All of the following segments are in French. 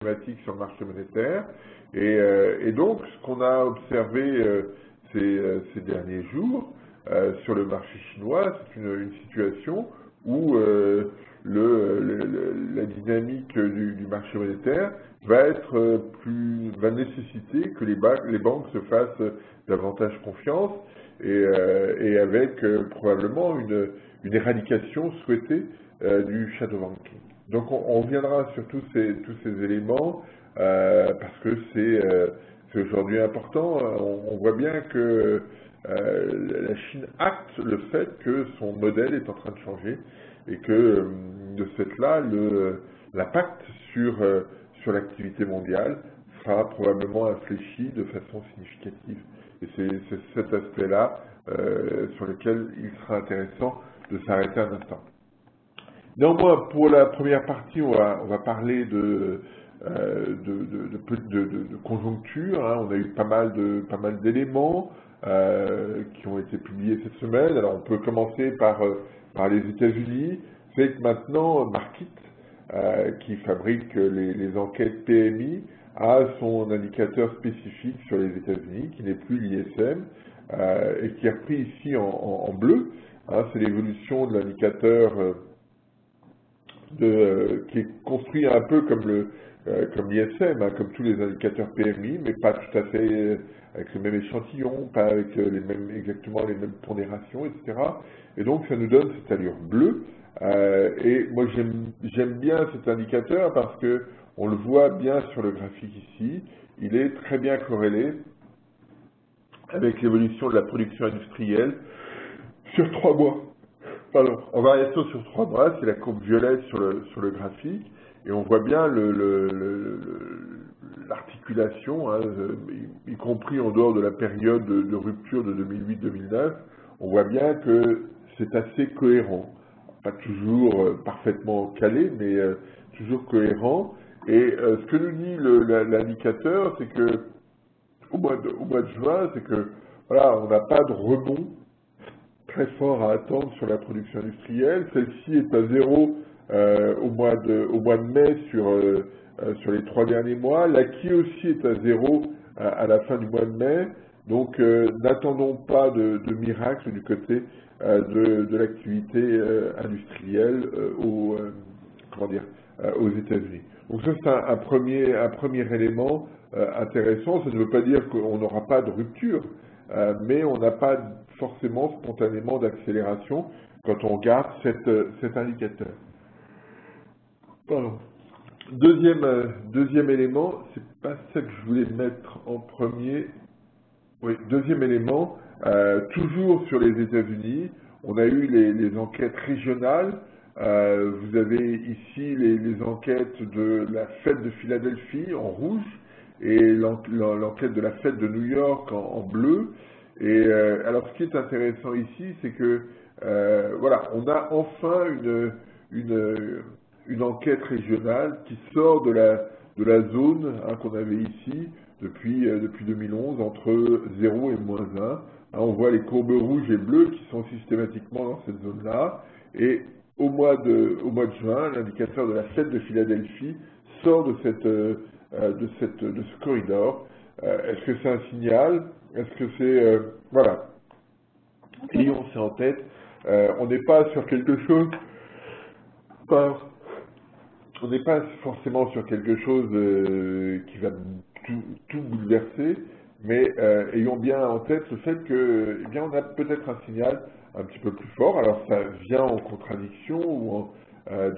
problématiques sur le marché monétaire. Et donc, ce qu'on a observé ces derniers jours sur le marché chinois, c'est une situation où la dynamique du marché monétaire va nécessiter que les banques se fassent davantage confiance et avec probablement une éradication souhaitée du shadow banking. Donc on reviendra sur tous ces éléments parce que c'est aujourd'hui important. On voit bien que la Chine acte le fait que son modèle est en train de changer et que de ce fait-là, l'impact sur l'activité mondiale sera probablement infléchi de façon significative. Et c'est cet aspect-là sur lequel il sera intéressant de s'arrêter un instant. Néanmoins, pour la première partie, on va parler de conjoncture. Hein. On a eu pas mal d'éléments qui ont été publiés cette semaine. Alors, on peut commencer par les États-Unis. C'est que maintenant, Markit, qui fabrique les enquêtes PMI, a son indicateur spécifique sur les États-Unis, qui n'est plus l'ISM, et qui est repris ici en bleu. Hein. C'est l'évolution de l'indicateur qui est construit un peu comme l'ISM, hein, comme tous les indicateurs PMI, mais pas tout à fait avec le même échantillon, pas avec exactement les mêmes pondérations, etc. Et donc ça nous donne cette allure bleue. Et moi j'aime bien cet indicateur parce que on le voit bien sur le graphique ici. Il est très bien corrélé avec l'évolution de la production industrielle sur 3 mois. Alors, en variation sur 3 mois, c'est la courbe violette sur le graphique, et on voit bien l'articulation, hein, y compris en dehors de la période de rupture de 2008-2009, on voit bien que c'est assez cohérent. Pas toujours parfaitement calé, mais toujours cohérent. Et ce que nous dit l'indicateur, c'est que au mois de juin, c'est que voilà, on n'a pas de rebond très fort à attendre sur la production industrielle. Celle-ci est à 0 au mois de mai sur les 3 derniers mois. L'acquis aussi est à 0 à la fin du mois de mai. Donc n'attendons pas de miracle du côté de l'activité industrielle aux États-Unis. Donc ça c'est un premier élément intéressant. Ça ne veut pas dire qu'on n'aura pas de rupture, mais on n'a pas forcément spontanément d'accélération quand on regarde cet indicateur. Pardon. Deuxième élément, c'est pas ça que je voulais mettre en premier. Oui, deuxième élément, toujours sur les États-Unis, on a eu les enquêtes régionales. Vous avez ici les enquêtes de la Fed de Philadelphie en rouge et l'enquête de la Fed de New York en bleu. Et alors, ce qui est intéressant ici, c'est que voilà, on a enfin une enquête régionale qui sort de la zone qu'on avait ici depuis 2011 entre 0 et moins 1. Hein, on voit les courbes rouges et bleues qui sont systématiquement dans cette zone-là. Et au mois de juin, l'indicateur de la Fed de Philadelphie sort de ce corridor. Est-ce que c'est un signal? Est-ce que c'est... voilà. Ayons ça en tête. On n'est pas sur quelque chose... on n'est pas forcément sur quelque chose qui va tout bouleverser, mais ayons bien en tête le fait que, eh bien, on a peut-être un signal un petit peu plus fort. Alors ça vient en contradiction ou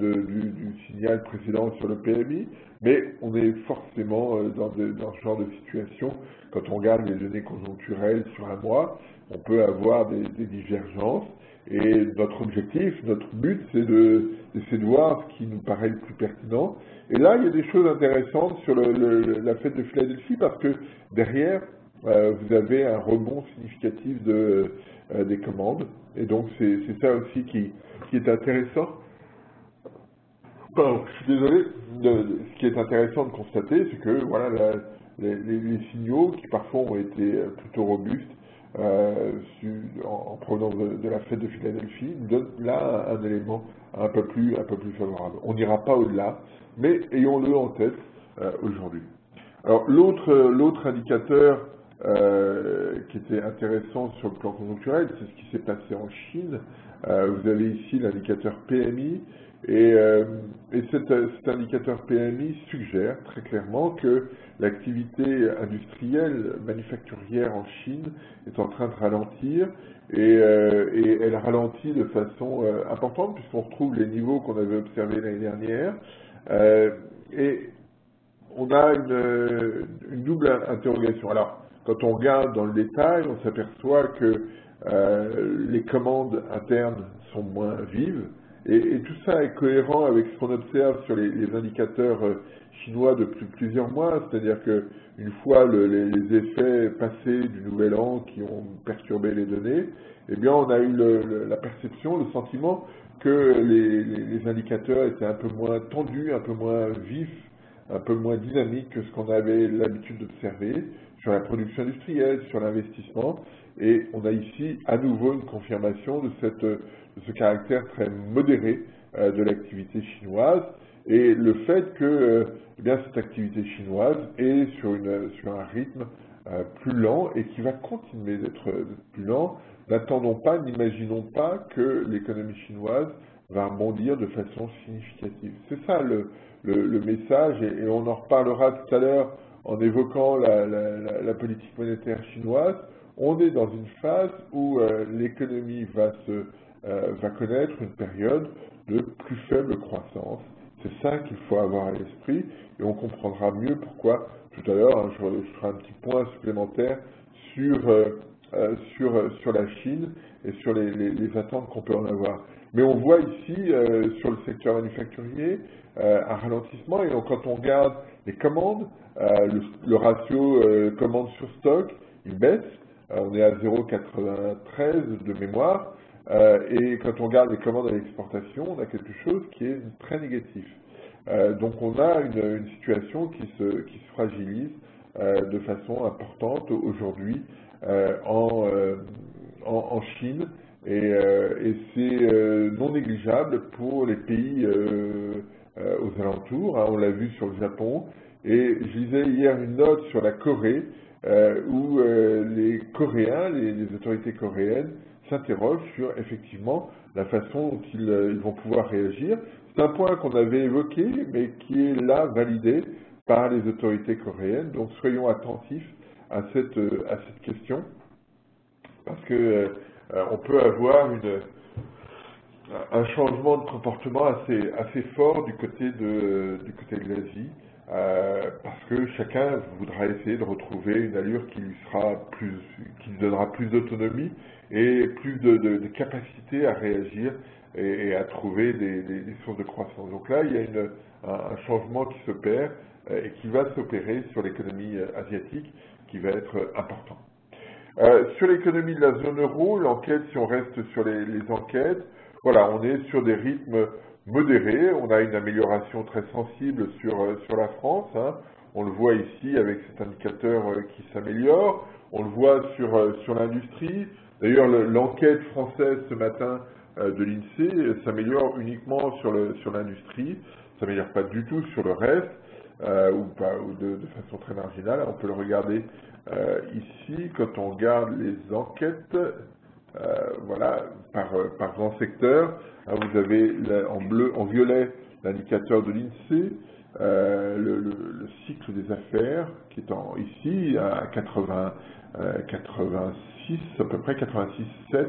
du signal précédent sur le PMI, mais on est forcément dans ce genre de situation. Quand on regarde les données conjoncturelles sur un mois, on peut avoir des divergences. Et notre objectif, notre but, c'est d'essayer de voir ce qui nous paraît le plus pertinent. Et là, il y a des choses intéressantes sur la Fed de Philadelphie parce que derrière, vous avez un rebond significatif des commandes. Et donc, c'est ça aussi qui est intéressant. Pardon, je suis désolé. Ce qui est intéressant de constater, c'est que voilà, les signaux qui parfois ont été plutôt robustes, en provenance de la Fed de Philadelphie, nous donne là un élément un peu plus favorable. On n'ira pas au-delà, mais ayons-le en tête aujourd'hui. Alors l'autre indicateur qui était intéressant sur le plan conjoncturel, c'est ce qui s'est passé en Chine. Vous avez ici l'indicateur PMI, et cet indicateur PMI suggère très clairement que l'activité industrielle manufacturière en Chine est en train de ralentir, et elle ralentit de façon importante, puisqu'on retrouve les niveaux qu'on avait observés l'année dernière. Et on a une double interrogation. Alors, quand on regarde dans le détail, on s'aperçoit que les commandes internes sont moins vives, et tout ça est cohérent avec ce qu'on observe sur les indicateurs chinois depuis plusieurs mois, c'est-à-dire qu'une fois les effets passés du nouvel an qui ont perturbé les données, eh bien on a eu la perception, le sentiment que les indicateurs étaient un peu moins tendus, un peu moins vifs, un peu moins dynamique que ce qu'on avait l'habitude d'observer sur la production industrielle, sur l'investissement, et on a ici à nouveau une confirmation de ce caractère très modéré de l'activité chinoise, et le fait que eh bien, cette activité chinoise est sur un rythme plus lent et qui va continuer d'être plus lent. N'attendons pas, n'imaginons pas que l'économie chinoise va rebondir de façon significative. C'est ça le message, et on en reparlera tout à l'heure en évoquant la politique monétaire chinoise. On est dans une phase où l'économie va connaître une période de plus faible croissance. C'est ça qu'il faut avoir à l'esprit, et on comprendra mieux pourquoi tout à l'heure. Hein, je ferai un petit point supplémentaire sur la Chine et sur les attentes qu'on peut en avoir. Mais on voit ici, sur le secteur manufacturier, un ralentissement, et donc quand on regarde les commandes, le ratio commande sur stock, il baisse, on est à 0,93 de mémoire, et quand on regarde les commandes à l'exportation, on a quelque chose qui est très négatif. Donc on a une situation qui se fragilise de façon importante aujourd'hui en Chine, et c'est non négligeable pour les pays aux alentours. Hein, on l'a vu sur le Japon, et je lisais hier une note sur la Corée où les Coréens, les autorités coréennes s'interrogent sur effectivement la façon dont ils vont pouvoir réagir. C'est un point qu'on avait évoqué, mais qui est là validé par les autorités coréennes. Donc soyons attentifs à cette question, parce que on peut avoir un changement de comportement assez fort du côté de l'Asie, parce que chacun voudra essayer de retrouver une allure qui lui donnera plus d'autonomie et plus de capacité à réagir et à trouver des sources de croissance. Donc là, il y a un changement qui s'opère et qui va s'opérer sur l'économie asiatique, qui va être important. Sur l'économie de la zone euro, l'enquête, si on reste sur les enquêtes, voilà, on est sur des rythmes modérés. On a une amélioration très sensible sur la France. Hein. On le voit ici avec cet indicateur qui s'améliore. On le voit sur l'industrie. D'ailleurs, l'enquête française ce matin de l'INSEE s'améliore uniquement sur l'industrie. Ça s'améliore pas du tout sur le reste, ou de façon très marginale. On peut le regarder ici, quand on regarde les enquêtes, voilà, par grand secteur. Hein, vous avez en violet l'indicateur de l'INSEE, le cycle des affaires qui est ici à 86, à peu près 86,7,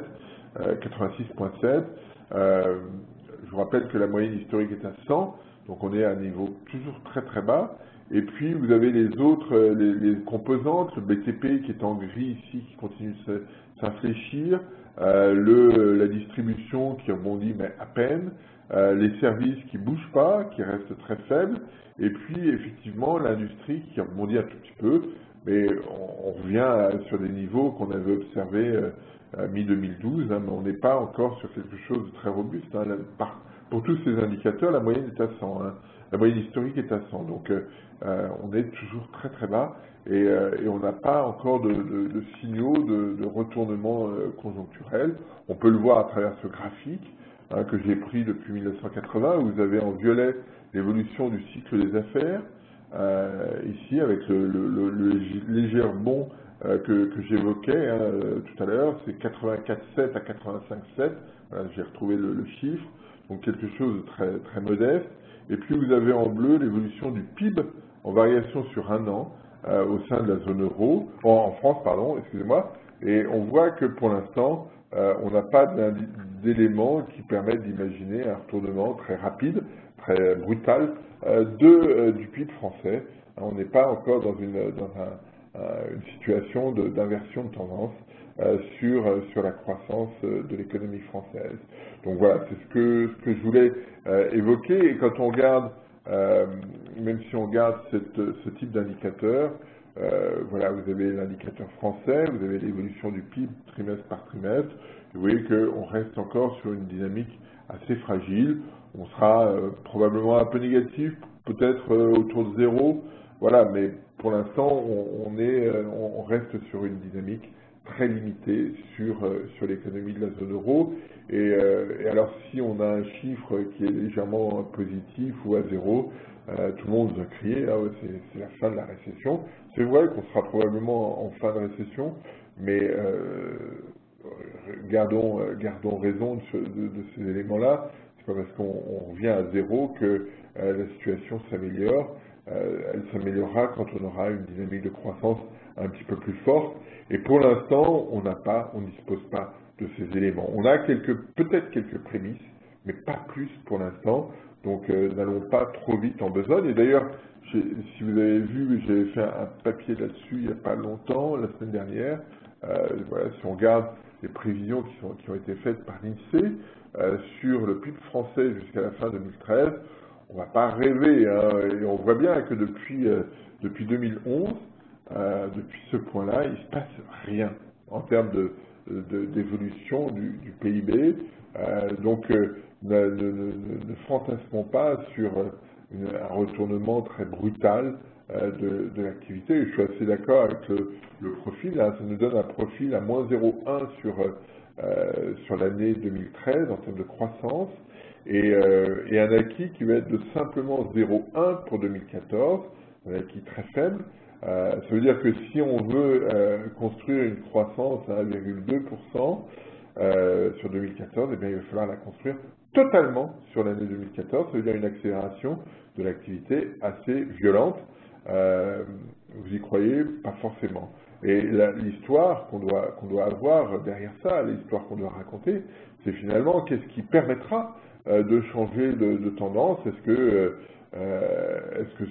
86,7. Je vous rappelle que la moyenne historique est à 100, donc on est à un niveau toujours très très bas. Et puis vous avez les autres, les composantes, le BTP qui est en gris ici, qui continue de s'infléchir, la distribution qui rebondit mais à peine, les services qui ne bougent pas, qui restent très faibles, et puis effectivement l'industrie qui rebondit un tout petit peu, mais on revient sur des niveaux qu'on avait observés mi-2012, hein, mais on n'est pas encore sur quelque chose de très robuste. Hein, pour tous ces indicateurs, la moyenne est à 100, hein, la moyenne historique est à 100, donc on est toujours très très bas, et on n'a pas encore de signaux de retournement conjoncturel. On peut le voir à travers ce graphique hein, que j'ai pris depuis 1980, où vous avez en violet l'évolution du cycle des affaires, ici avec le léger rebond que j'évoquais tout à l'heure, c'est 84,7 à 85,7, voilà, j'ai retrouvé le chiffre, donc quelque chose de très, très modeste. Et puis vous avez en bleu l'évolution du PIB en variation sur un an au sein de la zone euro, en France, pardon, excusez-moi, et on voit que pour l'instant, on n'a pas d'éléments qui permettent d'imaginer un retournement très rapide, très brutal du PIB français. On n'est pas encore dans une situation d'inversion de tendance sur la croissance de l'économie française. Donc voilà, c'est ce que je voulais évoquer. Et quand on regarde, même si on regarde ce type d'indicateur, voilà, vous avez l'indicateur français, vous avez l'évolution du PIB trimestre par trimestre. Vous voyez qu'on reste encore sur une dynamique assez fragile. On sera probablement un peu négatif, peut-être autour de zéro. Voilà, mais pour l'instant, on reste sur une dynamique très limitée sur l'économie de la zone euro. Et alors, si on a un chiffre qui est légèrement positif ou à zéro, tout le monde va crier, ah ouais, c'est la fin de la récession. C'est vrai qu'on sera probablement en fin de récession, mais gardons raison de ces éléments-là. C'est pas parce qu'on revient à zéro que la situation s'améliore. Elle s'améliorera quand on aura une dynamique de croissance un petit peu plus forte. Et pour l'instant, on ne dispose pas de ces éléments. On a peut-être quelques prémices, mais pas plus pour l'instant. Donc n'allons pas trop vite en besogne. Et d'ailleurs, si vous avez vu, j'avais fait un papier là-dessus il n'y a pas longtemps, la semaine dernière. Voilà, si on regarde les prévisions qui ont été faites par l'INSEE sur le PIB français jusqu'à la fin 2013, on ne va pas rêver, hein, et on voit bien que depuis 2011, depuis ce point-là, il ne se passe rien en termes d'évolution du PIB. Donc, ne fantasmons pas sur un retournement très brutal de l'activité. Je suis assez d'accord avec le profil. Hein, ça nous donne un profil à moins 0,1 sur l'année 2013 en termes de croissance. Et un acquis qui va être de simplement 0,1 pour 2014, un acquis très faible. Ça veut dire que si on veut construire une croissance à 1,2% sur 2014, eh bien, il va falloir la construire totalement sur l'année 2014. Ça veut dire une accélération de l'activité assez violente. Vous y croyez? Pas forcément. Et l'histoire qu'on doit avoir derrière ça, l'histoire qu'on doit raconter, c'est finalement qu'est-ce qui permettra de changer de tendance. Est-ce que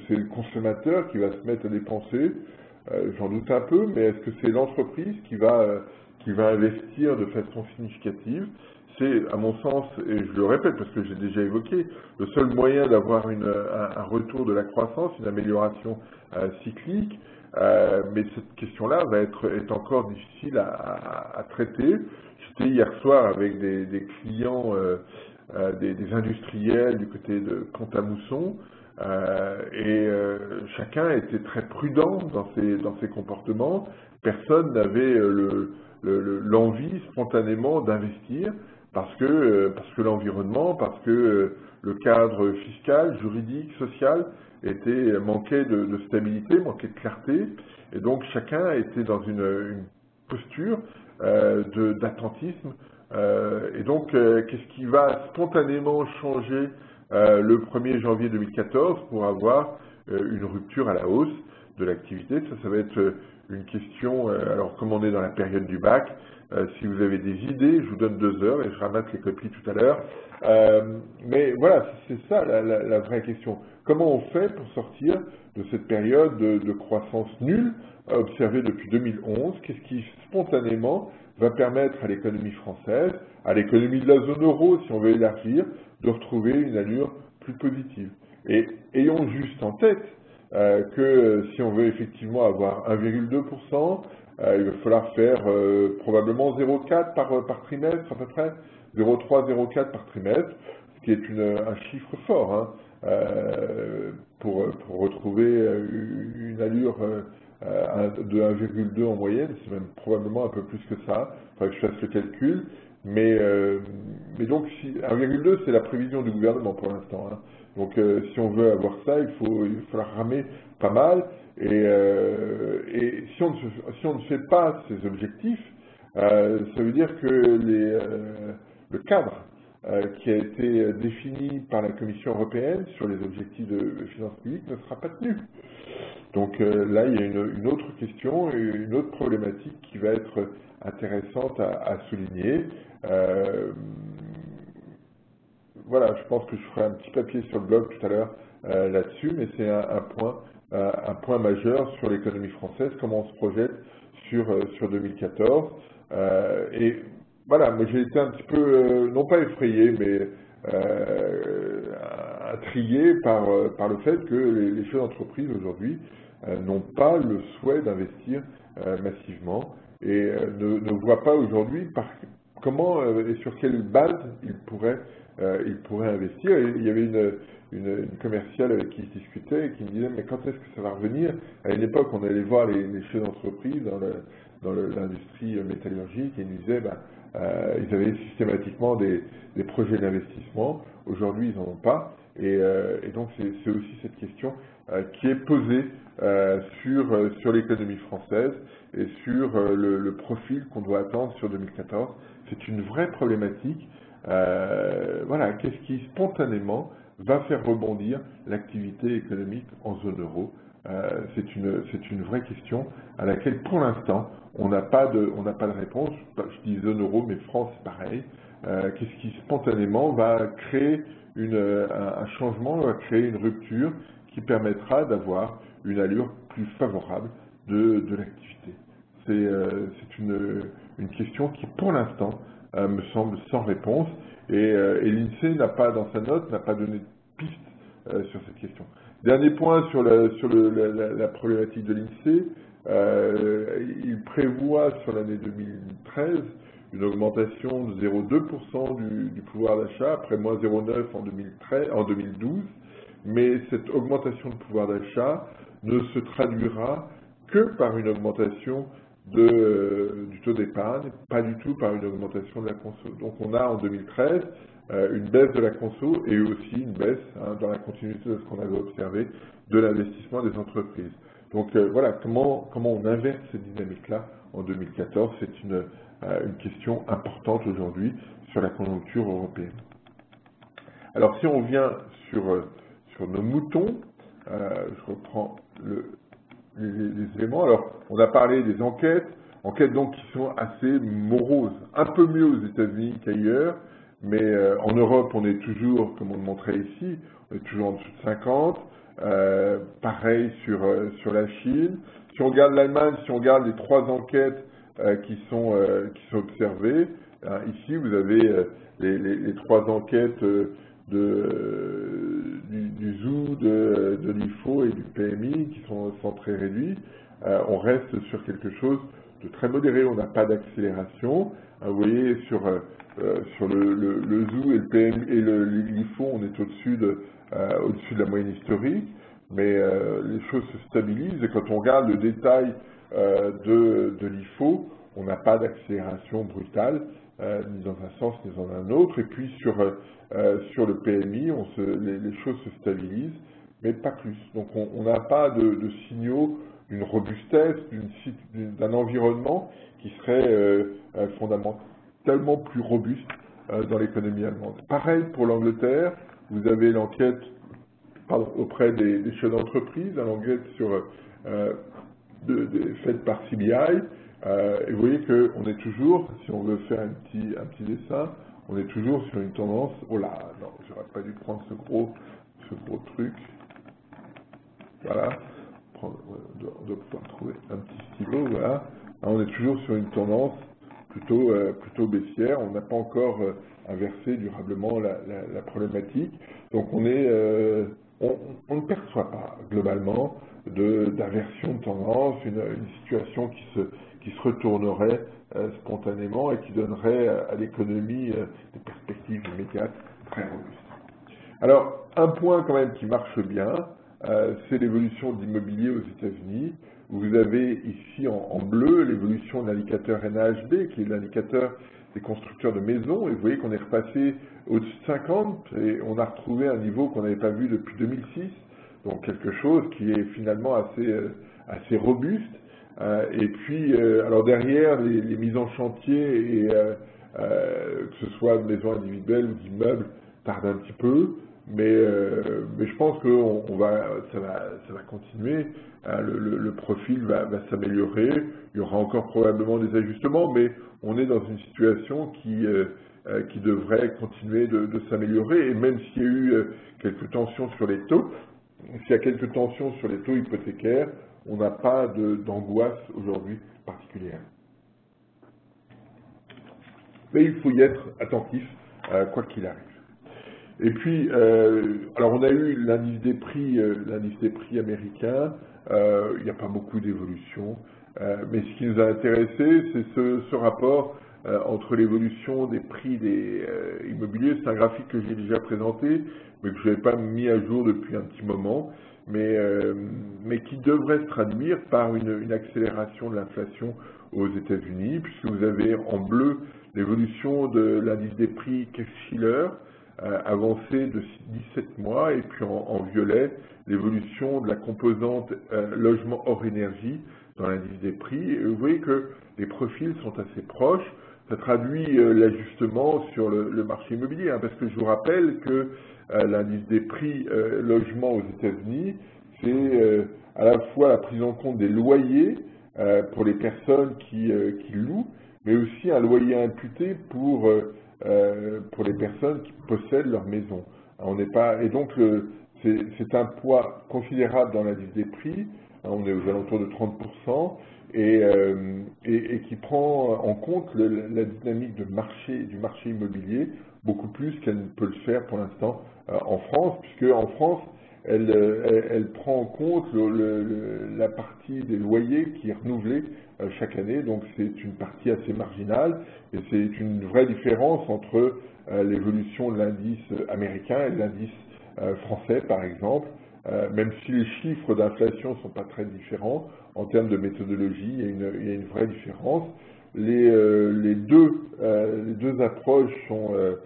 c'est le consommateur qui va se mettre à dépenser? J'en doute un peu, mais est-ce que c'est l'entreprise qui va investir de façon significative? C'est, à mon sens, et je le répète parce que j'ai déjà évoqué, le seul moyen d'avoir un retour de la croissance, une amélioration cyclique. Mais cette question-là est encore difficile à traiter. J'étais hier soir avec des clients, des industriels du côté de Pont-à-Mousson, et chacun était très prudent dans ses comportements. Personne n'avait l'envie spontanément d'investir parce que l'environnement, parce que le cadre fiscal, juridique, social manquait de stabilité, manquait de clarté, et donc chacun était dans une posture d'attentisme. Et donc, qu'est-ce qui va spontanément changer le 1er janvier 2014 pour avoir une rupture à la hausse de l'activité? Ça va être une question. Alors, comme on est dans la période du bac, si vous avez des idées, je vous donne 2 heures et je ramasse les copies tout à l'heure. Mais voilà, c'est ça la vraie question. Comment on fait pour sortir de cette période de croissance nulle observée depuis 2011? Qu'est-ce qui spontanément va permettre à l'économie française, à l'économie de la zone euro, si on veut élargir, de retrouver une allure plus positive? Et ayons juste en tête que si on veut effectivement avoir 1,2%, il va falloir faire probablement 0,4 par trimestre à peu près, 0,3, 0,4 par trimestre, ce qui est un chiffre fort, hein, pour retrouver une allure de 1,2 en moyenne. C'est même probablement un peu plus que ça, il faudrait que je fasse le calcul, mais donc 1,2 c'est la prévision du gouvernement pour l'instant, hein. Donc si on veut avoir ça, il va falloir ramer pas mal. Et si on ne fait pas ces objectifs, ça veut dire que le cadre qui a été défini par la Commission européenne sur les objectifs de finances publiques ne sera pas tenu. Donc là, il y a une autre question, une autre problématique qui va être intéressante à souligner. Voilà, je pense que je ferai un petit papier sur le blog tout à l'heure là-dessus, mais c'est un point majeur sur l'économie française, comment on se projette sur 2014. Et voilà, moi j'ai été un petit peu, non pas effrayé, mais intrigué par le fait que les chefs d'entreprise aujourd'hui n'ont pas le souhait d'investir massivement et ne voient pas aujourd'hui comment et sur quelle base ils pourraient investir. Et il y avait une commerciale avec qui je discutais et qui me disait mais quand est-ce que ça va revenir? À une époque, on allait voir les chefs d'entreprise dans l'industrie métallurgique et ils nous disaient ils avaient systématiquement des projets d'investissement. Aujourd'hui, ils n'en ont pas. Et donc, c'est aussi cette question qui est posée sur l'économie française et sur le profil qu'on doit attendre sur 2014. C'est une vraie problématique. Voilà, qu'est-ce qui spontanément va faire rebondir l'activité économique en zone euro? C'est une vraie question à laquelle, pour l'instant, on n'a pas de réponse. Je dis zone euro, mais France, c'est pareil. Qu'est-ce qui spontanément va créer un changement, va créer une rupture qui permettra d'avoir une allure plus favorable de l'activité? C'est une question qui, pour l'instant, me semble sans réponse. Et l'INSEE dans sa note, n'a pas donné de piste sur cette question. Dernier point sur la problématique de l'INSEE, il prévoit sur l'année 2013 une augmentation de 0,2% du pouvoir d'achat, après moins 0,9% en 2012, mais cette augmentation de pouvoir d'achat ne se traduira que par une augmentation du taux d'épargne, pas du tout par une augmentation de la conso. Donc on a en 2013 une baisse de la conso et aussi une baisse, dans la continuité de ce qu'on avait observé, de l'investissement des entreprises. Donc voilà, comment on inverse cette dynamique-là en 2014, c'est une question importante aujourd'hui sur la conjoncture européenne. Alors si on vient sur nos moutons, je reprends les éléments. Alors, on a parlé des enquêtes donc qui sont assez moroses, un peu mieux aux États-Unis qu'ailleurs, mais en Europe, on est toujours, comme on le montrait ici, on est toujours en dessous de 50. Pareil sur la Chine. Si on regarde l'Allemagne, si on regarde les 3 enquêtes qui sont observées, ici vous avez les 3 enquêtes du ZOO, de l'IFO et du PMI qui sont très réduits. On reste sur quelque chose de très modéré, on n'a pas d'accélération. Vous voyez, sur le ZOO et le PMI et l'IFO, on est au-dessus de la moyenne historique, mais les choses se stabilisent et quand on regarde le détail de l'IFO, on n'a pas d'accélération brutale, ni dans un sens ni dans un autre. Et puis sur le PMI, les choses se stabilisent, mais pas plus. Donc on n'a pas de signaux d'une robustesse, d'un environnement qui serait fondamentalement plus robuste dans l'économie allemande. Pareil pour l'Angleterre, vous avez l'enquête auprès des chefs d'entreprise, l'enquête faite par CBI. Et vous voyez qu'on est toujours, si on veut faire un petit dessin, on est toujours sur une tendance. Oh là, non, j'aurais pas dû prendre ce gros truc. Voilà, on doit pouvoir trouver un petit stylo. Voilà, alors, on est toujours sur une tendance plutôt baissière. On n'a pas encore inversé durablement la problématique. Donc on ne perçoit pas globalement d'inversion de tendance, une situation qui se retournerait spontanément et qui donnerait à l'économie des perspectives immédiates très robustes. Alors, un point quand même qui marche bien, c'est l'évolution de l'immobilier aux États-Unis. Vous avez ici en bleu l'évolution de l'indicateur NAHB, qui est l'indicateur des constructeurs de maisons, et vous voyez qu'on est repassé au-dessus de 50, et on a retrouvé un niveau qu'on n'avait pas vu depuis 2006, donc quelque chose qui est finalement assez robuste. Et puis, alors derrière, les mises en chantier, et, que ce soit de maisons individuelles ou d'immeubles, tardent un petit peu, mais je pense que ça va continuer. Le profil va s'améliorer. Il y aura encore probablement des ajustements, mais on est dans une situation qui devrait continuer de s'améliorer. Et même s'il y a eu quelques tensions sur les taux, s'il y a quelques tensions sur les taux hypothécaires, on n'a pas d'angoisse aujourd'hui particulière. Mais il faut y être attentif, quoi qu'il arrive. Et puis, alors on a eu l'indice des prix américain. Il n'y a pas beaucoup d'évolution, mais ce qui nous a intéressé, c'est ce rapport entre l'évolution des prix des immobiliers. C'est un graphique que j'ai déjà présenté, mais que je n'avais pas mis à jour depuis un petit moment, mais qui devrait se traduire par une accélération de l'inflation aux États-Unis, puisque vous avez en bleu l'évolution de l'indice des prix Case-Shiller, avancé de 17 mois, et puis en violet, l'évolution de la composante logement hors énergie dans l'indice des prix. Et vous voyez que les profils sont assez proches. Ça traduit l'ajustement sur le marché immobilier, parce que je vous rappelle que l'indice des prix logement aux États-Unis, c'est à la fois la prise en compte des loyers pour les personnes qui louent, mais aussi un loyer imputé pour les personnes qui possèdent leur maison. On n'est pas, et donc c'est un poids considérable dans l'indice des prix. On est aux alentours de 30%, et qui prend en compte la dynamique du marché immobilier beaucoup plus qu'elle ne peut le faire pour l'instant en France, puisque en France elle prend en compte la partie des loyers qui est renouvelée chaque année, donc c'est une partie assez marginale, et c'est une vraie différence entre l'évolution de l'indice américain et de l'indice français, par exemple, même si les chiffres d'inflation ne sont pas très différents, en termes de méthodologie, il y a une vraie différence. Les deux approches sont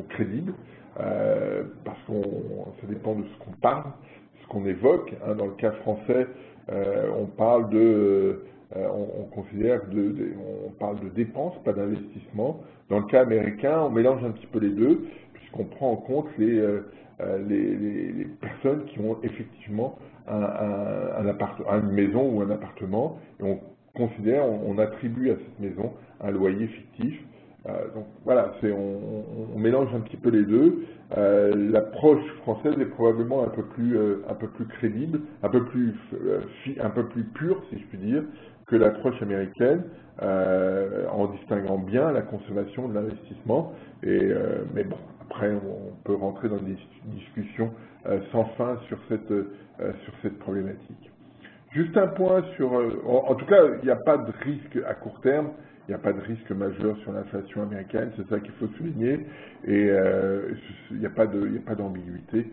crédibles, parce que ça dépend de ce qu'on parle, ce qu'on évoque. Dans le cas français, on parle on considère on parle de dépenses, pas d'investissement. Dans le cas américain, on mélange un petit peu les deux, puisqu'on prend en compte les personnes qui ont effectivement une maison ou un appartement, et on considère, on attribue à cette maison un loyer fictif. Donc voilà, on mélange un petit peu les deux. L'approche française est probablement un peu plus crédible, un peu plus pure, si je puis dire, que l'approche américaine, en distinguant bien la consommation de l'investissement. Mais bon, après on peut rentrer dans des discussions sans fin sur cette problématique. Juste un point en tout cas, il n'y a pas de risque à court terme. Il n'y a pas de risque majeur sur l'inflation américaine, c'est ça qu'il faut souligner, et il n'y a pas d'ambiguïté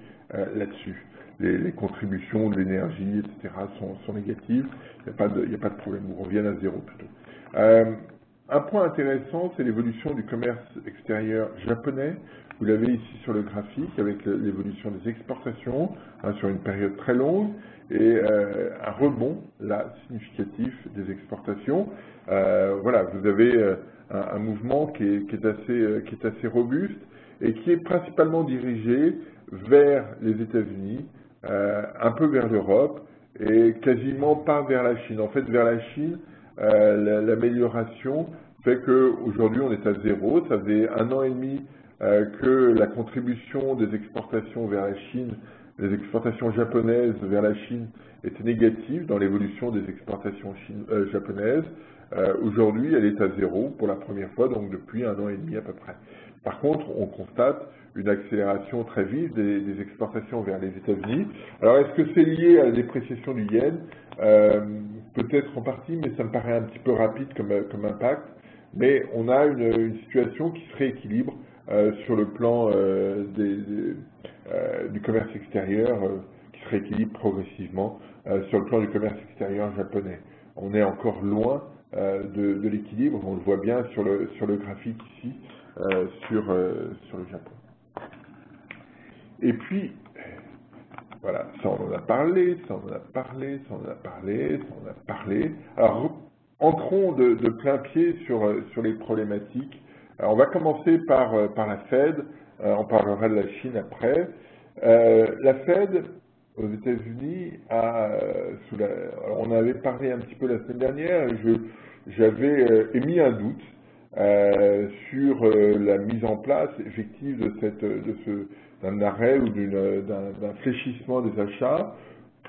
là-dessus. Les contributions de l'énergie, etc. sont négatives, il n'y a pas de problème, nous reviennent à zéro plutôt. Un point intéressant, c'est l'évolution du commerce extérieur japonais. Vous l'avez ici sur le graphique, avec l'évolution des exportations sur une période très longue, et un rebond là significatif des exportations. Voilà, vous avez un mouvement qui est assez robuste et qui est principalement dirigé vers les États-Unis, un peu vers l'Europe et quasiment pas vers la Chine. En fait, vers la Chine, l'amélioration fait qu'aujourd'hui on est à zéro. Ça faisait 1 an et demi que la contribution des exportations vers la Chine, les exportations japonaises vers la Chine, était négative dans l'évolution des exportations japonaises. Aujourd'hui, elle est à zéro pour la première fois, donc depuis 1 an et demi à peu près. Par contre, on constate une accélération très vive des exportations vers les États-Unis. Alors, est-ce que c'est lié à la dépréciation du yen? Peut-être en partie, mais ça me paraît un petit peu rapide comme impact. Mais on a une situation qui se rééquilibre sur le plan du commerce extérieur, qui se rééquilibre progressivement sur le plan du commerce extérieur japonais. on est encore loin de l'équilibre. On le voit bien sur le graphique ici, sur le Japon. Et puis, voilà, ça on en a parlé, ça on en a parlé, ça on en a parlé, ça on en a parlé. Alors, entrons de plein pied sur les problématiques. Alors, on va commencer par la Fed, on parlera de la Chine après. La Fed, aux États-Unis, on en avait parlé un petit peu la semaine dernière, et j'avais émis un doute sur la mise en place effective d'un arrêt ou d'un fléchissement des achats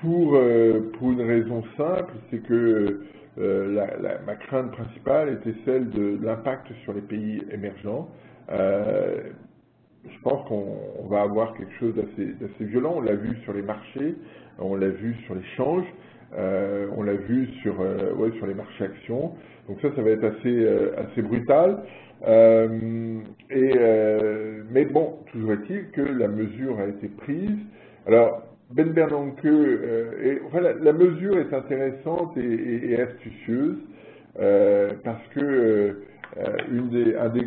pour une raison simple, c'est que ma crainte principale était celle de l'impact sur les pays émergents. Je pense qu'on va avoir quelque chose d'assez violent. On l'a vu sur les marchés, on l'a vu sur les changes, on l'a vu sur les marchés actions. Donc ça va être assez brutal. Mais bon, toujours est-il que la mesure a été prise. Alors, Ben Bernanke, la mesure est intéressante et astucieuse parce que un des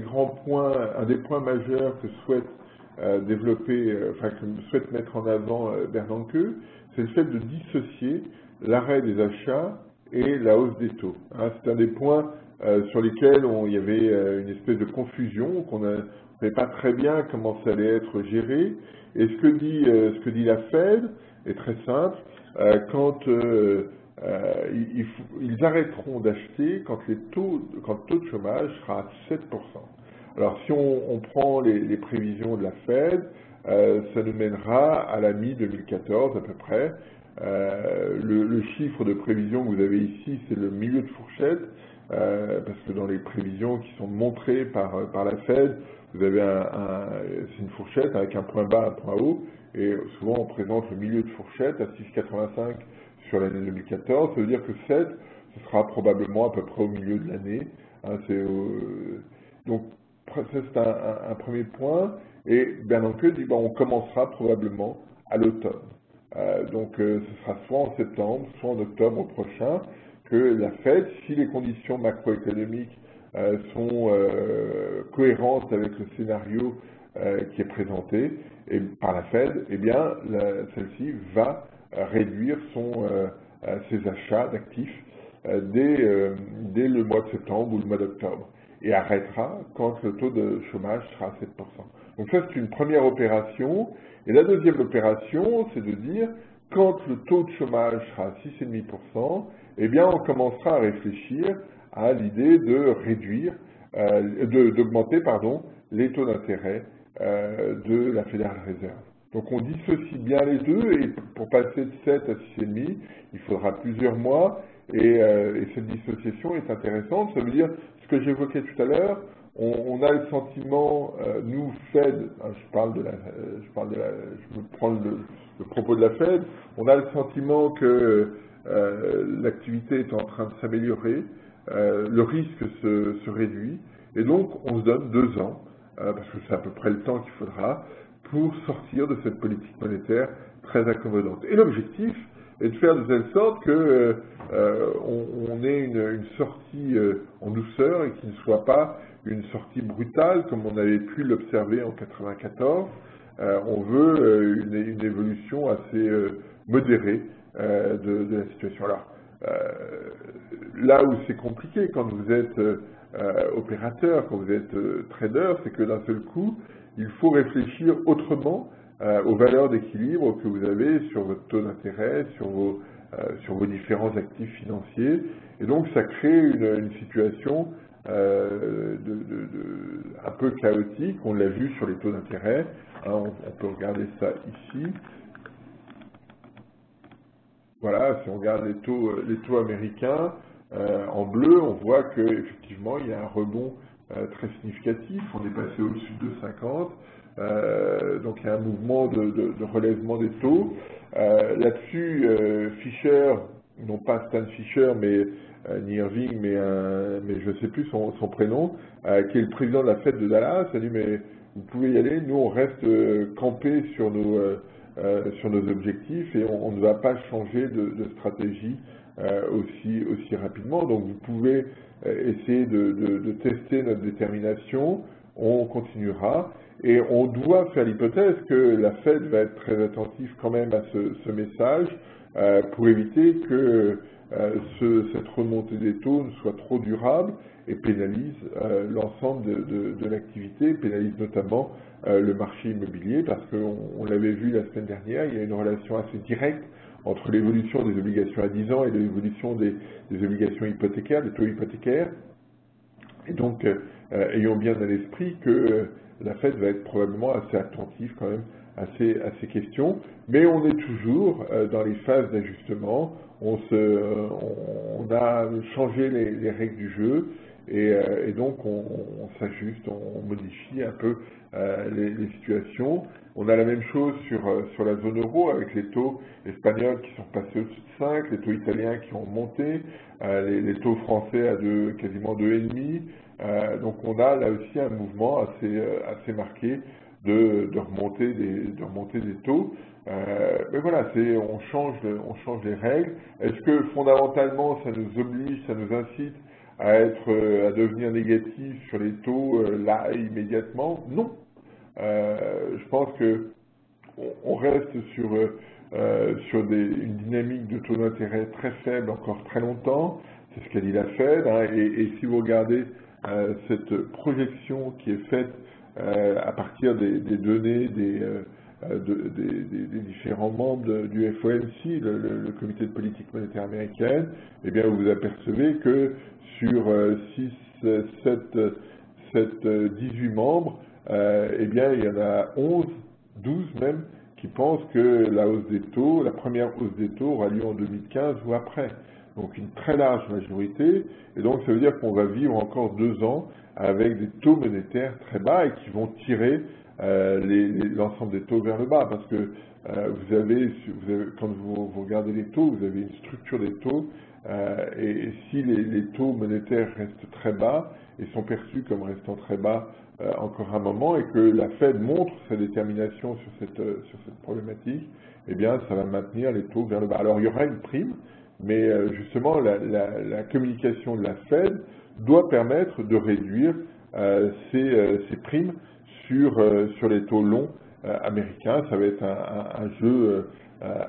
points majeurs que souhaite que souhaite mettre en avant Bernanke, c'est le fait de dissocier l'arrêt des achats et la hausse des taux. C'est un des points sur lesquels il y avait une espèce de confusion, qu'on ne savait pas très bien comment ça allait être géré. Et ce que dit la Fed est très simple. Quand ils arrêteront d'acheter quand le taux de chômage sera à 7%. Alors si on prend les prévisions de la Fed, ça nous mènera à la mi-2014 à peu près. Le chiffre de prévision que vous avez ici, c'est le milieu de fourchette, parce que dans les prévisions qui sont montrées par la Fed, vous avez c'est une fourchette avec un point bas, un point haut, et souvent on présente le milieu de fourchette à 6,85 sur l'année 2014. Ça veut dire que 7, ce sera probablement à peu près au milieu de l'année. Donc ça c'est un premier point. Et Bernanke dit on commencera probablement à l'automne. Donc ce sera soit en septembre, soit en octobre prochain que la Fed, si les conditions macroéconomiques sont cohérentes avec le scénario qui est présenté par la Fed, eh bien celle-ci va réduire ses achats d'actifs dès le mois de septembre ou le mois d'octobre et arrêtera quand le taux de chômage sera à 7%. Donc ça c'est une première opération. Et la deuxième opération, c'est de dire quand le taux de chômage sera à 6,5%, eh bien on commencera à réfléchir à l'idée de réduire, d'augmenter les taux d'intérêt de la Federal Reserve. Donc on dissocie bien les deux, et pour passer de 7 à 6,5, il faudra plusieurs mois, et cette dissociation est intéressante. Ça veut dire, ce que j'évoquais tout à l'heure, on a le sentiment, nous, Fed, je me prends le propos de la Fed, on a le sentiment que l'activité est en train de s'améliorer, le risque se réduit, et donc on se donne 2 ans, parce que c'est à peu près le temps qu'il faudra, pour sortir de cette politique monétaire très accommodante. Et l'objectif est de faire de telle sorte que on ait une sortie en douceur et qu'il ne soit pas une sortie brutale comme on avait pu l'observer en 1994. On veut une évolution assez modérée de la situation. Alors, là où c'est compliqué quand vous êtes opérateur, quand vous êtes trader, c'est que d'un seul coup, il faut réfléchir autrement aux valeurs d'équilibre que vous avez sur votre taux d'intérêt, sur vos différents actifs financiers. Et donc, ça crée une situation un peu chaotique. On l'a vu sur les taux d'intérêt. On peut regarder ça ici. Voilà, si on regarde les taux américains en bleu, on voit qu'effectivement, il y a un rebond très significatif. On est passé au-dessus de 50. Donc il y a un mouvement de relèvement des taux. Là-dessus, Fisher, non pas Stan Fisher, mais ni Irving, mais je ne sais plus son prénom, qui est le président de la Fed de Dallas, a dit mais vous pouvez y aller, nous on reste campés sur sur nos objectifs et on ne va pas changer de stratégie aussi rapidement. Donc vous pouvez essayer de tester notre détermination, on continuera et on doit faire l'hypothèse que la Fed va être très attentive quand même à ce message pour éviter que cette remontée des taux ne soit trop durable et pénalise l'ensemble de l'activité, pénalise notamment le marché immobilier, parce qu'on l'avait vu la semaine dernière, il y a une relation assez directe entre l'évolution des obligations à 10 ans et l'évolution des obligations hypothécaires, des taux hypothécaires. Et donc, ayons bien à l'esprit que la Fed va être probablement assez attentive quand même à ces questions, mais on est toujours dans les phases d'ajustement, on a changé les règles du jeu, et donc on s'ajuste, on modifie un peu les situations. On a la même chose sur la zone euro avec les taux espagnols qui sont passés au-dessus de 5, les taux italiens qui ont monté, les taux français à quasiment 2,5. Donc on a là aussi un mouvement assez marqué de remonter des taux. Mais voilà, on change les règles. Est-ce que fondamentalement ça nous oblige, ça nous incite à devenir négatif sur les taux là immédiatement? Non. Je pense que on reste sur une dynamique de taux d'intérêt très faible encore très longtemps. C'est ce qu'a dit la Fed. Hein, et si vous regardez cette projection qui est faite à partir des données des différents membres du FOMC, le comité de politique monétaire américaine, eh bien vous apercevez que sur 18 membres, eh bien il y en a 12 même, qui pensent que la première hausse des taux aura lieu en 2015 ou après. Donc une très large majorité, et donc ça veut dire qu'on va vivre encore 2 ans avec des taux monétaires très bas et qui vont tirer l'ensemble des taux vers le bas, parce que quand vous regardez les taux, vous avez une structure des taux, et si les taux monétaires restent très bas et sont perçus comme restant très bas encore un moment, et que la Fed montre sa détermination sur cette problématique, eh bien ça va maintenir les taux vers le bas. Alors il y aura une prime, mais justement la communication de la Fed doit permettre de réduire ces primes sur les taux longs américains. Ça va être un jeu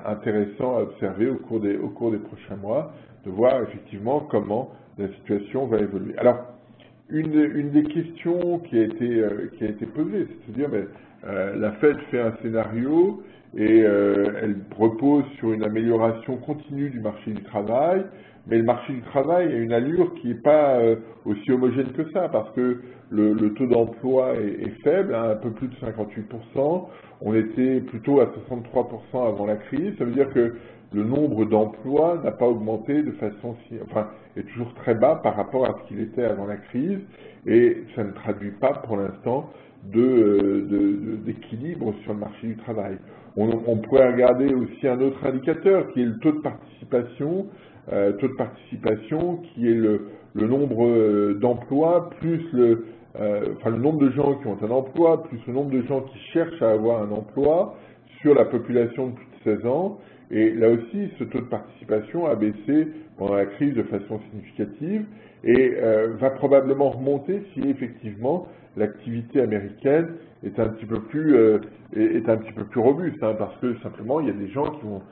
intéressant à observer au cours des prochains mois, de voir effectivement comment la situation va évoluer. Alors, une des questions qui a été posée, c'est de se dire, la Fed fait un scénario et elle repose sur une amélioration continue du marché du travail, mais le marché du travail a une allure qui n'est pas aussi homogène que ça, parce que le taux d'emploi est faible, hein, un peu plus de 58%, on était plutôt à 63% avant la crise, ça veut dire que le nombre d'emplois n'a pas augmenté est toujours très bas par rapport à ce qu'il était avant la crise, et ça ne traduit pas pour l'instant d'équilibre sur le marché du travail. On pourrait regarder aussi un autre indicateur qui est le taux de participation, qui est le nombre d'emplois plus le nombre de gens qui ont un emploi plus le nombre de gens qui cherchent à avoir un emploi sur la population de plus de 16 ans. Et là aussi, ce taux de participation a baissé pendant la crise de façon significative et va probablement remonter si effectivement l'activité américaine est un petit peu plus robuste, hein, parce que simplement il y a des gens qui vont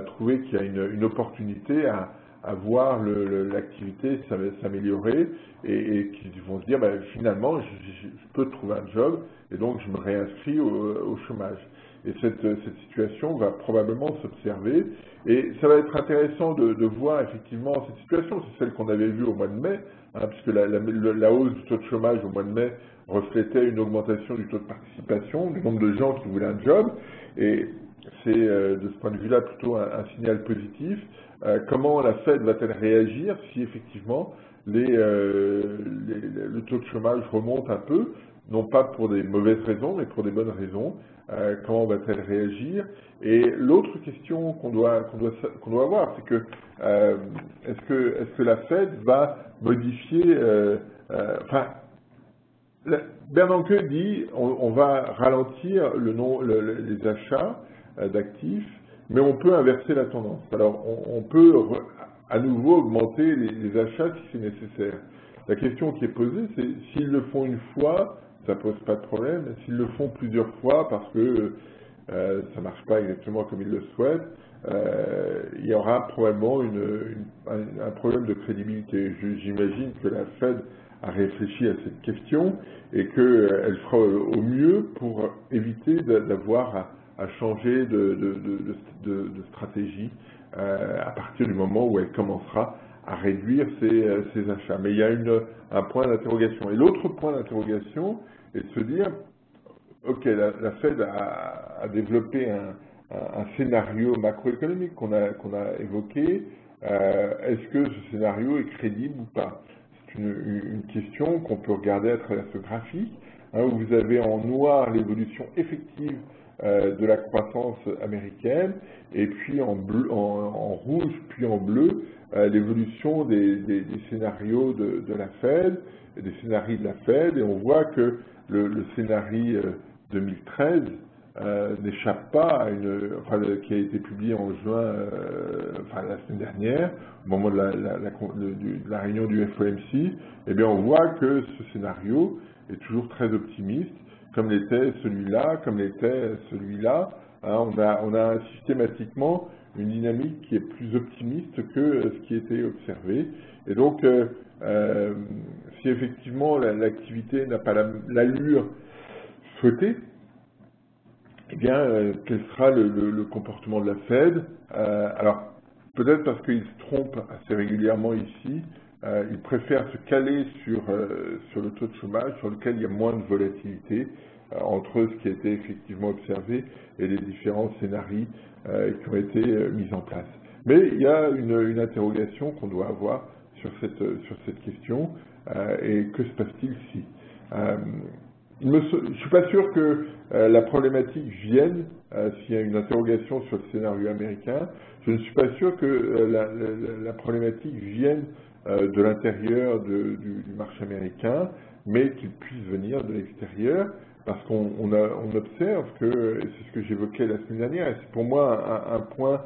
trouver qu'il y a une opportunité à voir l'activité s'améliorer et qui vont se dire finalement je peux trouver un job et donc je me réinscris au chômage. Et cette situation va probablement s'observer. Et ça va être intéressant de voir effectivement cette situation. C'est celle qu'on avait vue au mois de mai, hein, puisque la hausse du taux de chômage au mois de mai reflétait une augmentation du taux de participation, du nombre de gens qui voulaient un job. Et c'est de ce point de vue-là plutôt un signal positif. Comment la Fed va-t-elle réagir si effectivement le taux de chômage remonte un peu, non pas pour des mauvaises raisons, mais pour des bonnes raisons? Comment va-t-elle réagir? Et l'autre question qu'on doit avoir, c'est que est-ce que la Fed va modifier Bernanke dit on va ralentir les achats d'actifs, mais on peut inverser la tendance. Alors, on peut à nouveau augmenter les achats si c'est nécessaire. La question qui est posée, c'est s'ils le font une fois, ça pose pas de problème. S'ils le font plusieurs fois parce que ça marche pas exactement comme ils le souhaitent, il y aura probablement un problème de crédibilité. J'imagine que la Fed a réfléchi à cette question et qu'elle fera au mieux pour éviter d'avoir à changer de stratégie à partir du moment où elle commencera à réduire ses achats. Mais il y a un point d'interrogation. Et l'autre point d'interrogation est de se dire, ok, la Fed a développé un scénario macroéconomique qu'on a évoqué. Est-ce que ce scénario est crédible ou pas? C'est une question qu'on peut regarder à travers ce graphique, où vous avez en noir l'évolution effective de la croissance américaine, et puis en rouge, puis en bleu, l'évolution des scénarios de la Fed, des scénarios de la Fed, et on voit que le scénario 2013 n'échappe pas à qui a été publié en juin, la semaine dernière, au moment de la réunion du FOMC. Eh bien, on voit que ce scénario est toujours très optimiste, comme l'était celui-là, comme l'était celui-là. On a systématiquement une dynamique qui est plus optimiste que ce qui était observé. Et donc, si effectivement l'activité n'a pas l'allure souhaitée, eh bien, quel sera le comportement de la Fed? Alors, peut-être parce qu'ils se trompent assez régulièrement ici, ils préfèrent se caler sur le taux de chômage, sur lequel il y a moins de volatilité entre ce qui a été effectivement observé et les différents scénarios qui ont été mis en place. Mais il y a une interrogation qu'on doit avoir sur cette question, et que se passe-t-il si je ne suis pas sûr que la problématique vienne, s'il y a une interrogation sur le scénario américain, je ne suis pas sûr que la problématique vienne de l'intérieur du marché américain, mais qu'il puisse venir de l'extérieur, parce qu'on observe que, et c'est ce que j'évoquais la semaine dernière, et c'est pour moi un point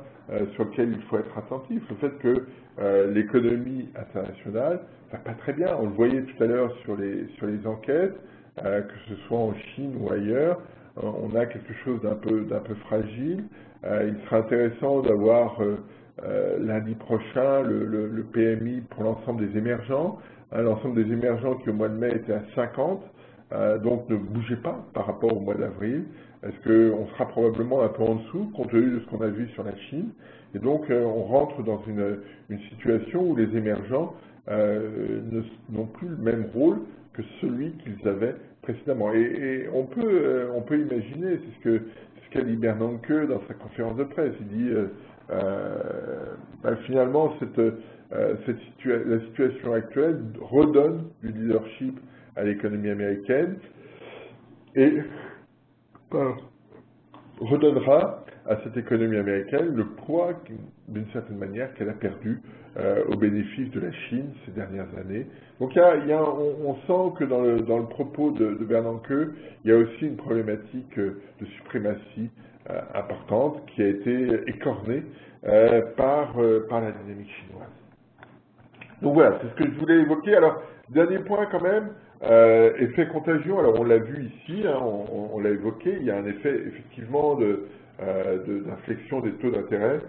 sur lequel il faut être attentif, le fait que l'économie internationale va pas très bien. On le voyait tout à l'heure sur les enquêtes, que ce soit en Chine ou ailleurs, on a quelque chose d'un peu fragile. Il sera intéressant d'avoir lundi prochain le PMI pour l'ensemble des émergents, l'ensemble des émergents qui au mois de mai était à 50, donc ne bougez pas par rapport au mois d'avril. Est-ce qu'on sera probablement un peu en dessous, compte tenu de ce qu'on a vu sur la Chine? Et donc on rentre dans une situation où les émergents n'ont plus le même rôle que celui qu'ils avaient précédemment. Et on peut imaginer, c'est ce qu'a dit Bernanke dans sa conférence de presse. Il dit finalement la situation actuelle redonne du leadership à l'économie américaine et redonnera à cette économie américaine le poids, d'une certaine manière, qu'elle a perdu au bénéfice de la Chine ces dernières années. Donc on sent que dans le propos de Bernanke, il y a aussi une problématique de suprématie importante qui a été écornée par la dynamique chinoise. Donc voilà, c'est ce que je voulais évoquer. Alors, dernier point quand même, effet contagion. Alors on l'a vu ici, on l'a évoqué, il y a un effet effectivement d'inflexion des taux d'intérêt.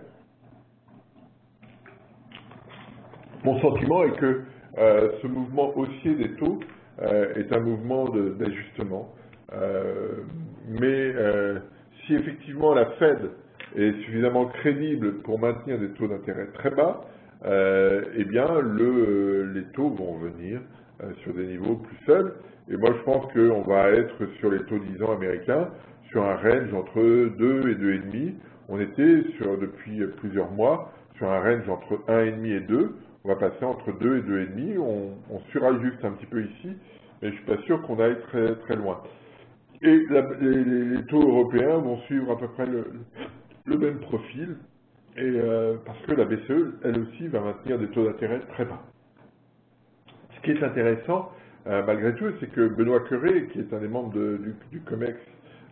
Mon sentiment est que ce mouvement haussier des taux est un mouvement d'ajustement. Mais si effectivement la Fed est suffisamment crédible pour maintenir des taux d'intérêt très bas, eh bien les taux vont revenir sur des niveaux plus faibles. Et moi je pense qu'on va être sur les taux 10 ans américains sur un range entre 2 et 2,5. On était depuis plusieurs mois sur un range entre 1,5 et 2. On va passer entre 2 et 2,5. On surajuste un petit peu ici, mais je ne suis pas sûr qu'on aille très, très loin. Et les taux européens vont suivre à peu près le même profil, et parce que la BCE, elle aussi, va maintenir des taux d'intérêt très bas. Ce qui est intéressant, malgré tout, c'est que Benoît Cœuré, qui est un des membres du COMEX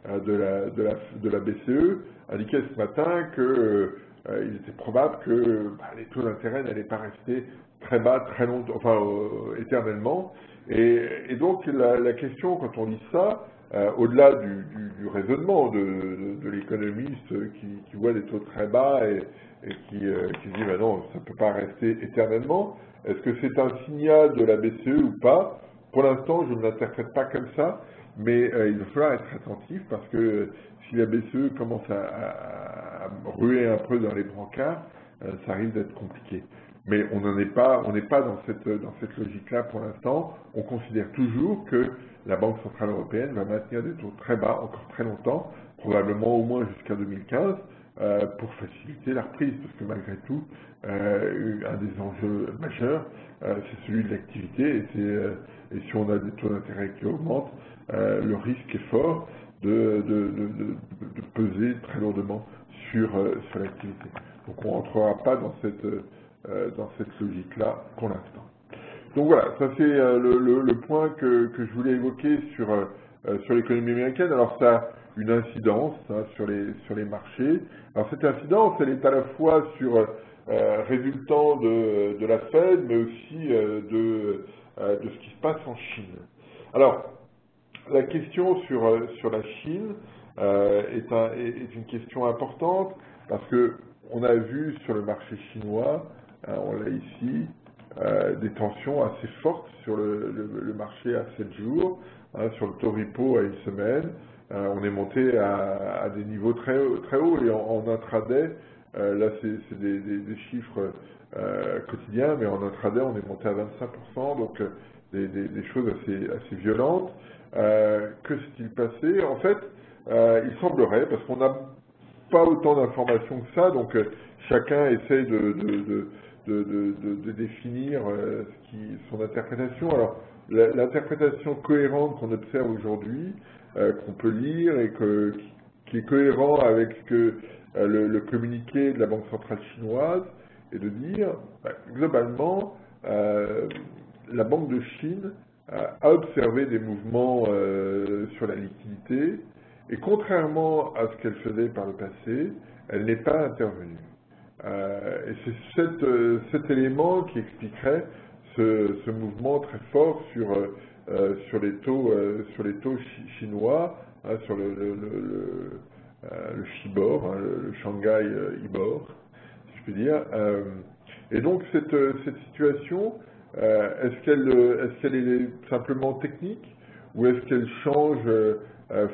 de la BCE indiquait ce matin que il était probable que les taux d'intérêt n'allaient pas rester très bas très longtemps, enfin éternellement. Et donc la question, quand on lit ça, au-delà du raisonnement de l'économiste qui voit des taux très bas et qui dit ben non, ça ne peut pas rester éternellement, est-ce que c'est un signal de la BCE ou pas? Pour l'instant, je ne l'interprète pas comme ça, mais il va falloir être attentif parce que si la BCE commence à ruer un peu dans les brancards, ça risque d'être compliqué. Mais on n'est pas dans cette logique-là pour l'instant. On considère toujours que la Banque Centrale Européenne va maintenir des taux très bas encore très longtemps, probablement au moins jusqu'à 2015, pour faciliter la reprise, parce que malgré tout, un des enjeux majeurs, c'est celui de l'activité, et si on a des taux d'intérêt qui augmentent, le risque est fort de peser très lourdement sur l'activité. Donc on ne rentrera pas dans cette logique-là pour l'instant. Donc voilà, ça c'est le point que je voulais évoquer sur l'économie américaine. Alors ça a une incidence sur les marchés. Alors cette incidence, elle est à la fois résultant de la Fed, mais aussi de ce qui se passe en Chine. Alors, la question sur la Chine est une question importante parce que on a vu sur le marché chinois, on l'a ici, des tensions assez fortes sur le marché à 7 jours, sur le taux repo à une semaine. On est monté à des niveaux très hauts et en intraday, là c'est des chiffres quotidiens, mais en intraday on est monté à 25%, donc des choses assez violentes. Que s'est-il passé? En fait, il semblerait, parce qu'on n'a pas autant d'informations que ça, donc chacun essaie de définir son interprétation. Alors, l'interprétation cohérente qu'on observe aujourd'hui, qu'on peut lire et qui est cohérent avec le communiqué de la Banque centrale chinoise, est de dire, globalement, la Banque de Chine a observé des mouvements sur la liquidité et contrairement à ce qu'elle faisait par le passé, elle n'est pas intervenue. Et c'est cet élément qui expliquerait ce mouvement très fort sur les taux chinois, sur le Shibor, le Shanghai Ibor, si je puis dire. Et donc cette situation, est-ce qu'elle est simplement technique ou est-ce qu'elle change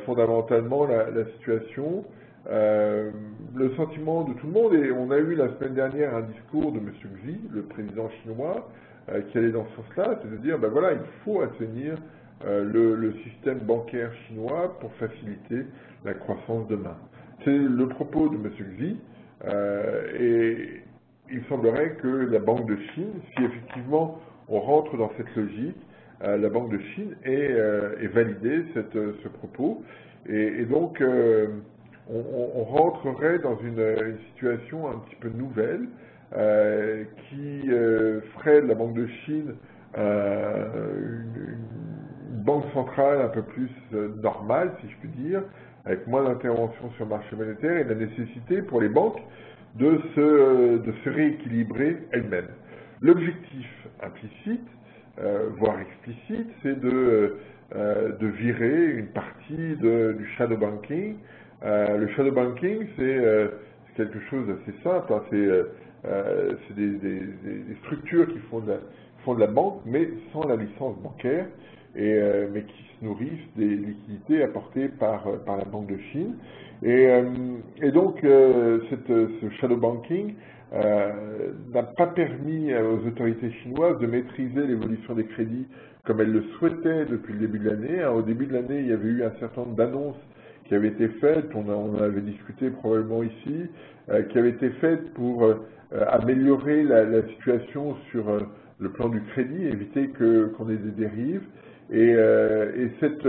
fondamentalement la situation? Le sentiment de tout le monde, et on a eu la semaine dernière un discours de M. Xi, le président chinois, qui allait dans ce sens-là, c'est de dire, ben voilà, il faut assainir le système bancaire chinois pour faciliter la croissance demain. C'est le propos de M. Xi, et il semblerait que la Banque de Chine, si effectivement on rentre dans cette logique, la Banque de Chine ait validé ce propos, et donc on rentrerait dans une situation un petit peu nouvelle qui ferait de la Banque de Chine une banque centrale un peu plus normale, si je puis dire, avec moins d'intervention sur le marché monétaire et la nécessité pour les banques de se rééquilibrer elles-mêmes. L'objectif implicite, voire explicite, c'est de virer une partie du shadow banking. Le shadow banking, c'est quelque chose d'assez simple, hein, c'est des structures qui font de la banque, mais sans la licence bancaire, mais qui se nourrissent des liquidités apportées par la Banque de Chine. Et donc, ce shadow banking n'a pas permis aux autorités chinoises de maîtriser l'évolution des crédits comme elles le souhaitaient depuis le début de l'année. Au début de l'année, il y avait eu un certain nombre d'annonces qui avaient été faites, on en avait discuté probablement ici, qui avaient été faites pour améliorer la situation sur le plan du crédit, éviter qu'on ait des dérives. Et cette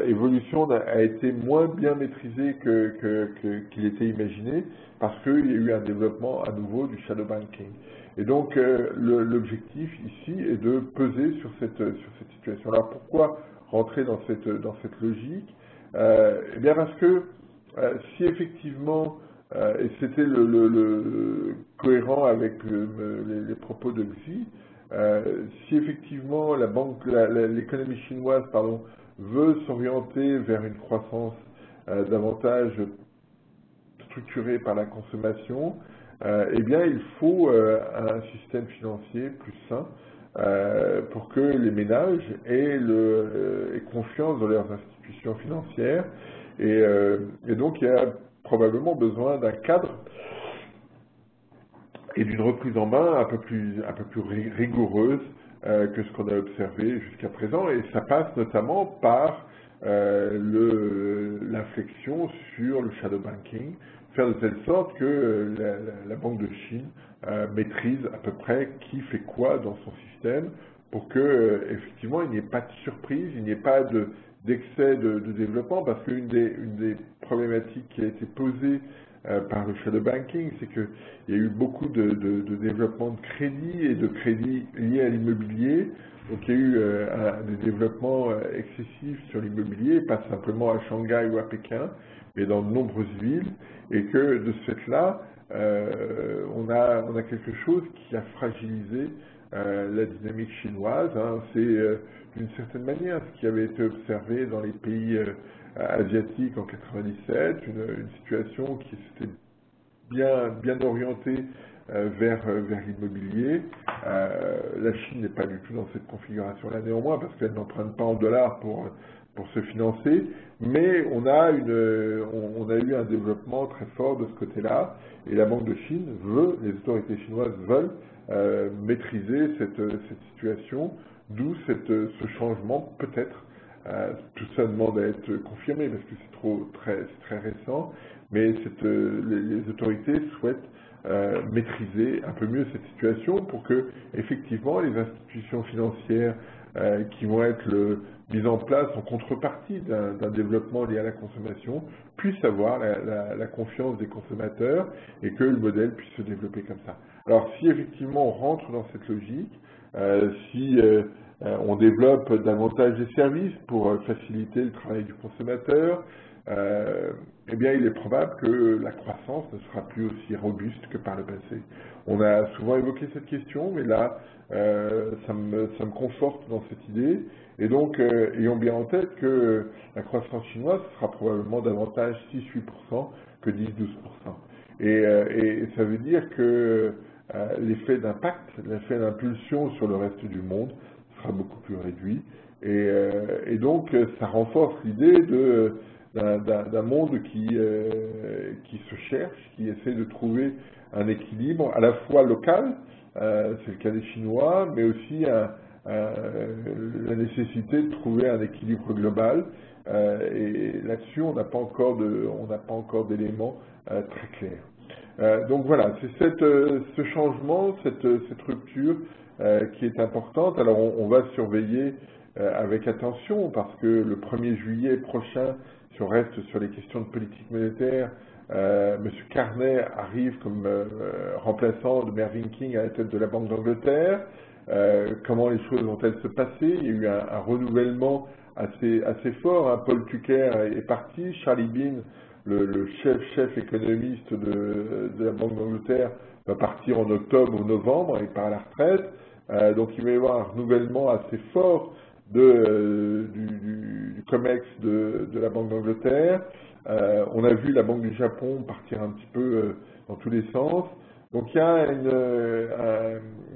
évolution a été moins bien maîtrisée qu'il était imaginé, parce qu'il y a eu un développement à nouveau du shadow banking. Et donc l'objectif ici est de peser sur cette situation. Alors pourquoi rentrer dans cette logique? Eh bien parce que si effectivement, et c'était cohérent avec les propos de Xi, si effectivement l'économie chinoise, pardon, veut s'orienter vers une croissance davantage structurée par la consommation, eh bien il faut un système financier plus sain pour que les ménages aient confiance dans leurs institutions financières. Et donc il y a probablement besoin d'un cadre et d'une reprise en main un peu plus rigoureuse que ce qu'on a observé jusqu'à présent. Et ça passe notamment par l'inflexion sur le shadow banking, faire de telle sorte que la Banque de Chine maîtrise à peu près qui fait quoi dans son système pour que effectivement il n'y ait pas de surprise, il n'y ait pas d'excès de développement, parce qu'une des problématiques qui a été posée par le shadow banking, c'est qu'il y a eu beaucoup de développement de crédits et de crédits liés à l'immobilier. Donc il y a eu des développements excessifs sur l'immobilier, pas simplement à Shanghai ou à Pékin, mais dans de nombreuses villes, et que de ce fait-là, on a quelque chose qui a fragilisé la dynamique chinoise. Hein. C'est d'une certaine manière ce qui avait été observé dans les pays asiatiques en 97, une situation qui s'était bien orientée vers l'immobilier. La Chine n'est pas du tout dans cette configuration-là néanmoins, parce qu'elle n'emprunte pas en dollars pour se financer, mais on a eu un développement très fort de ce côté-là, et la Banque de Chine les autorités chinoises veulent maîtriser cette situation, d'où ce changement peut-être. Tout ça demande à être confirmé parce que c'est très récent, mais les autorités souhaitent maîtriser un peu mieux cette situation pour que, effectivement, les institutions financières qui vont être mises en place en contrepartie d'un développement lié à la consommation puissent avoir la confiance des consommateurs et que le modèle puisse se développer comme ça. Alors, si effectivement on rentre dans cette logique, si on développe davantage des services pour faciliter le travail du consommateur, eh bien il est probable que la croissance ne sera plus aussi robuste que par le passé. On a souvent évoqué cette question, mais là, ça me conforte dans cette idée. Et donc, ayons bien en tête que la croissance chinoise sera probablement davantage 6-8% que 10-12%. Et ça veut dire que l'effet d'impact, l'effet d'impulsion sur le reste du monde sera beaucoup plus réduit. Et donc, ça renforce l'idée d'un monde qui se cherche, qui essaie de trouver un équilibre à la fois local, c'est le cas des Chinois, mais aussi la nécessité de trouver un équilibre global. Et là-dessus, on n'a pas encore d'éléments très clairs. Donc voilà, c'est ce changement, cette rupture qui est importante. Alors on va surveiller avec attention parce que le 1er juillet prochain, si on reste sur les questions de politique monétaire, M. Carney arrive comme remplaçant de Mervyn King à la tête de la Banque d'Angleterre. Comment les choses vont-elles se passer? Il y a eu un renouvellement assez fort. Hein. Paul Tucker est parti, Charlie Bean, le chef économiste de la Banque d'Angleterre, va partir en octobre ou novembre, il part à la retraite. Donc il va y avoir un renouvellement assez fort du COMEX de la Banque d'Angleterre. On a vu la Banque du Japon partir un petit peu dans tous les sens. Donc il y a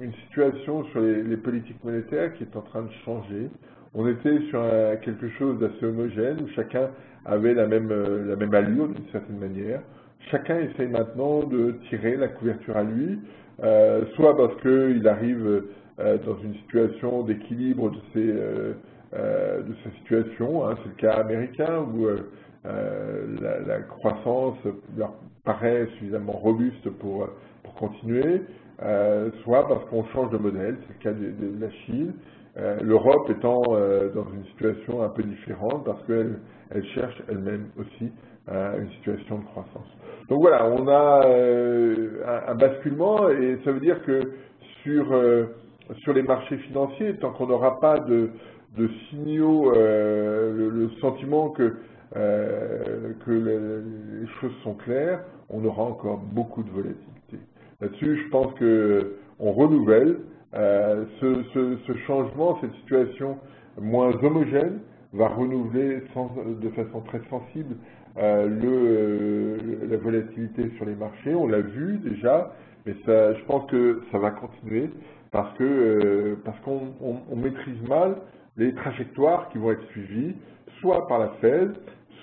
une situation sur les politiques monétaires qui est en train de changer. On était sur quelque chose d'assez homogène où chacun avait la même allure d'une certaine manière. Chacun essaye maintenant de tirer la couverture à lui, soit parce qu'il arrive dans une situation d'équilibre de sa situation, hein, c'est le cas américain où la croissance leur paraît suffisamment robuste pour continuer, soit parce qu'on change de modèle, c'est le cas de la Chine, l'Europe étant dans une situation un peu différente parce qu'elle cherche elle-même aussi une situation de croissance. Donc voilà, on a un basculement et ça veut dire que sur les marchés financiers, tant qu'on n'aura pas de signaux, le sentiment que les choses sont claires, on aura encore beaucoup de volatilité. Là-dessus, je pense qu'on renouvelle ce changement, cette situation moins homogène va renouveler de façon très sensible la volatilité sur les marchés. On l'a vu déjà, mais ça, je pense que ça va continuer parce qu'on maîtrise mal les trajectoires qui vont être suivies, soit par la Fed,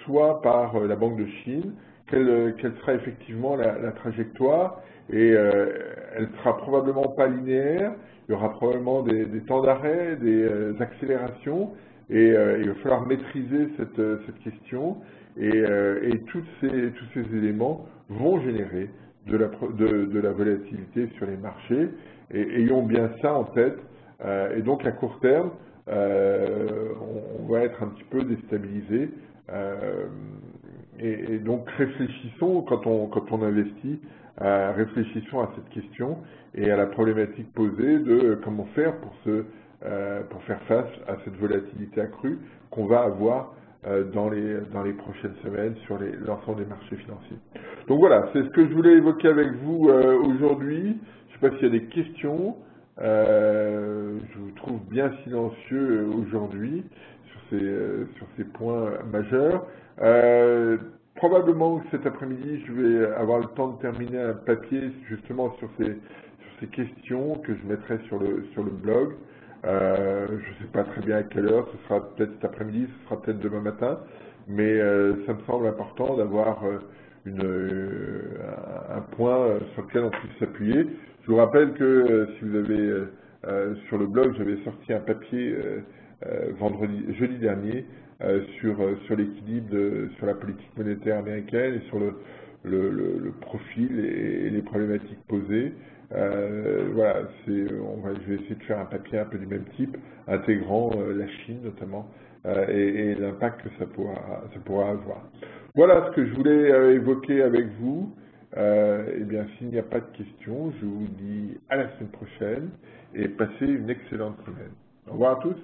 soit par la Banque de Chine, quelle sera effectivement la trajectoire, et elle sera probablement pas linéaire, il y aura probablement des temps d'arrêt, des accélérations, et il va falloir maîtriser cette question, et tous ces éléments vont générer de la volatilité sur les marchés, et ayons bien ça en tête, et donc à court terme, on va être un petit peu déstabilisé, et donc réfléchissons quand on investit, réfléchissons à cette question et à la problématique posée de comment faire pour faire face à cette volatilité accrue qu'on va avoir dans les prochaines semaines sur l'ensemble des marchés financiers. Donc voilà, c'est ce que je voulais évoquer avec vous aujourd'hui. Je ne sais pas s'il y a des questions. Je vous trouve bien silencieux aujourd'hui sur ces points majeurs. Probablement que cet après-midi, je vais avoir le temps de terminer un papier justement sur ces questions que je mettrai sur le blog. Je ne sais pas très bien à quelle heure, ce sera peut-être cet après-midi, ce sera peut-être demain matin, mais ça me semble important d'avoir un point sur lequel on puisse s'appuyer. Je vous rappelle que si vous avez sur le blog, j'avais sorti un papier jeudi dernier sur l'équilibre, sur la politique monétaire américaine et sur le profil et les problématiques posées. Voilà, je vais essayer de faire un papier un peu du même type, intégrant la Chine notamment, et l'impact que ça pourra avoir. Voilà ce que je voulais évoquer avec vous. Eh bien, s'il n'y a pas de questions, je vous dis à la semaine prochaine et passez une excellente semaine. Au revoir à tous.